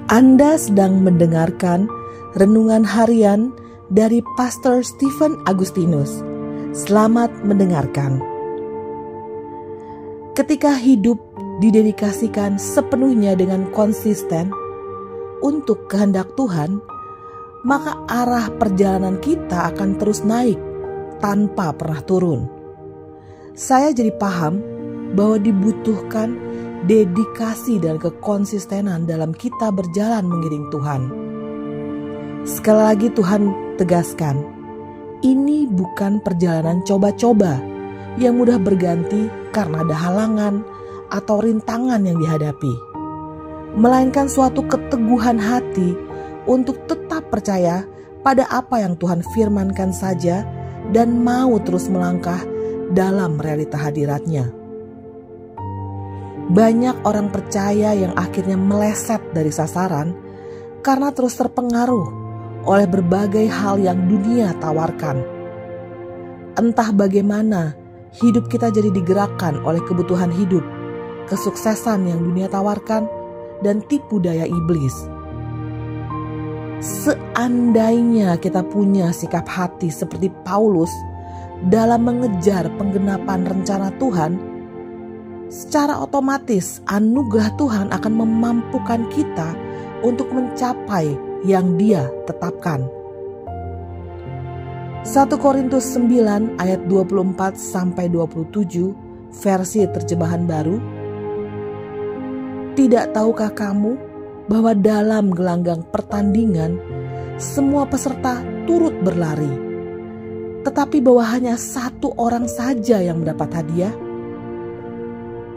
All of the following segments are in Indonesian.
Anda sedang mendengarkan Renungan Harian dari Pastor Stephen Agustinus. Selamat mendengarkan. Ketika hidup didedikasikan sepenuhnya dengan konsisten untuk kehendak Tuhan, maka arah perjalanan kita akan terus naik tanpa pernah turun. Saya jadi paham bahwa dibutuhkan dedikasi dan kekonsistenan dalam kita berjalan mengiring Tuhan. Sekali lagi Tuhan tegaskan, ini bukan perjalanan coba-coba yang mudah berganti karena ada halangan atau rintangan yang dihadapi, melainkan suatu keteguhan hati untuk tetap percaya pada apa yang Tuhan firmankan saja dan mau terus melangkah dalam realita hadirat-Nya. Banyak orang percaya yang akhirnya meleset dari sasaran karena terus terpengaruh oleh berbagai hal yang dunia tawarkan. Entah bagaimana hidup kita jadi digerakkan oleh kebutuhan hidup, kesuksesan yang dunia tawarkan, dan tipu daya iblis. Seandainya kita punya sikap hati seperti Paulus dalam mengejar penggenapan rencana Tuhan, secara otomatis anugerah Tuhan akan memampukan kita untuk mencapai yang Dia tetapkan. 1 Korintus 9 ayat 24-27 versi terjemahan baru. Tidak tahukah kamu bahwa dalam gelanggang pertandingan semua peserta turut berlari, tetapi bahwa hanya satu orang saja yang mendapat hadiah?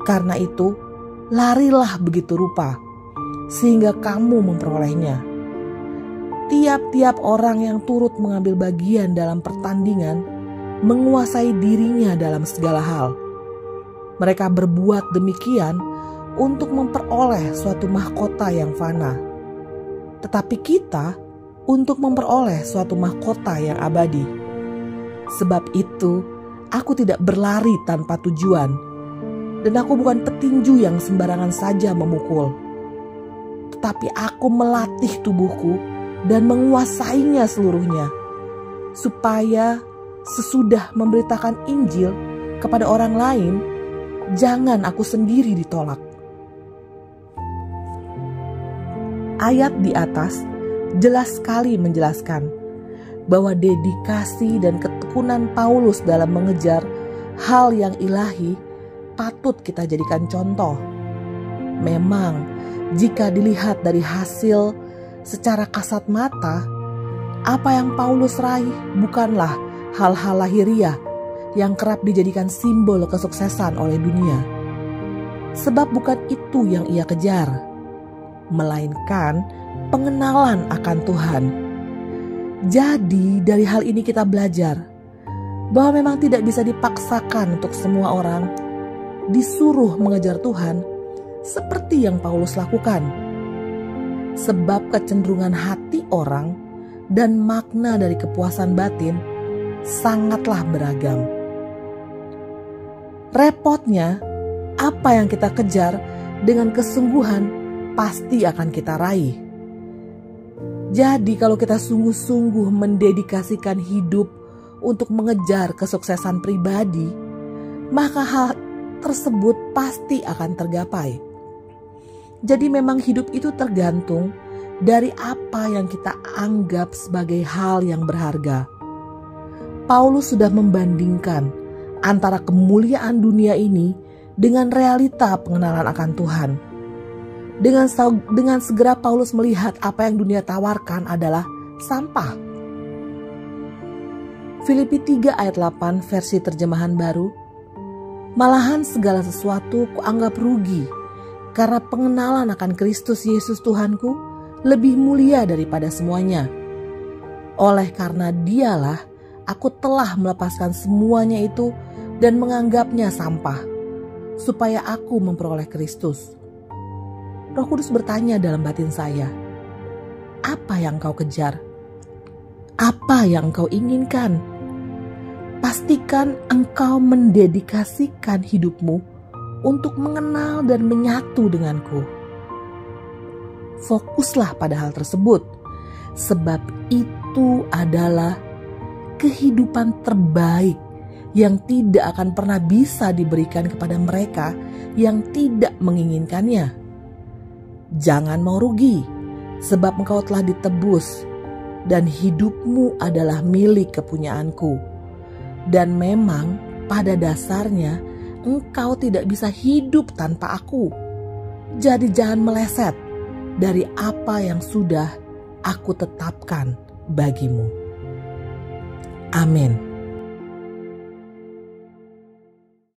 Karena itu, larilah begitu rupa, sehingga kamu memperolehnya. Tiap-tiap orang yang turut mengambil bagian dalam pertandingan menguasai dirinya dalam segala hal. Mereka berbuat demikian untuk memperoleh suatu mahkota yang fana. Tetapi kita untuk memperoleh suatu mahkota yang abadi. Sebab itu, aku tidak berlari tanpa tujuan. Dan aku bukan petinju yang sembarangan saja memukul. Tetapi aku melatih tubuhku dan menguasainya seluruhnya, supaya sesudah memberitakan Injil kepada orang lain, jangan aku sendiri ditolak. Ayat di atas jelas sekali menjelaskan bahwa dedikasi dan ketekunan Paulus dalam mengejar hal yang ilahi patut kita jadikan contoh. Memang jika dilihat dari hasil secara kasat mata, apa yang Paulus raih bukanlah hal-hal lahiriah yang kerap dijadikan simbol kesuksesan oleh dunia. Sebab bukan itu yang ia kejar, melainkan pengenalan akan Tuhan. Jadi dari hal ini kita belajar bahwa memang tidak bisa dipaksakan untuk semua orang disuruh mengejar Tuhan seperti yang Paulus lakukan. Sebab kecenderungan hati orang dan makna dari kepuasan batin sangatlah beragam. Repotnya, apa yang kita kejar dengan kesungguhan pasti akan kita raih. Jadi kalau kita sungguh-sungguh mendedikasikan hidup untuk mengejar kesuksesan pribadi, maka hal tersebut pasti akan tergapai. Jadi memang hidup itu tergantung dari apa yang kita anggap sebagai hal yang berharga. Paulus sudah membandingkan antara kemuliaan dunia ini dengan realita pengenalan akan Tuhan. Dengan segera Paulus melihat apa yang dunia tawarkan adalah sampah. Filipi 3 ayat 8 versi terjemahan baru. Malahan segala sesuatu kuanggap rugi, karena pengenalan akan Kristus Yesus Tuhanku lebih mulia daripada semuanya. Oleh karena Dialah, aku telah melepaskan semuanya itu dan menganggapnya sampah, supaya aku memperoleh Kristus. Roh Kudus bertanya dalam batin saya, apa yang kau kejar? Apa yang kau inginkan? Pastikan engkau mendedikasikan hidupmu untuk mengenal dan menyatu denganku. fokuslah pada hal tersebut, sebab itu adalah kehidupan terbaik yang tidak akan pernah bisa diberikan kepada mereka yang tidak menginginkannya. Jangan mau rugi, sebab engkau telah ditebus dan hidupmu adalah milik kepunyaanku. Dan memang pada dasarnya engkau tidak bisa hidup tanpa aku. Jadi jangan meleset dari apa yang sudah aku tetapkan bagimu. Amin.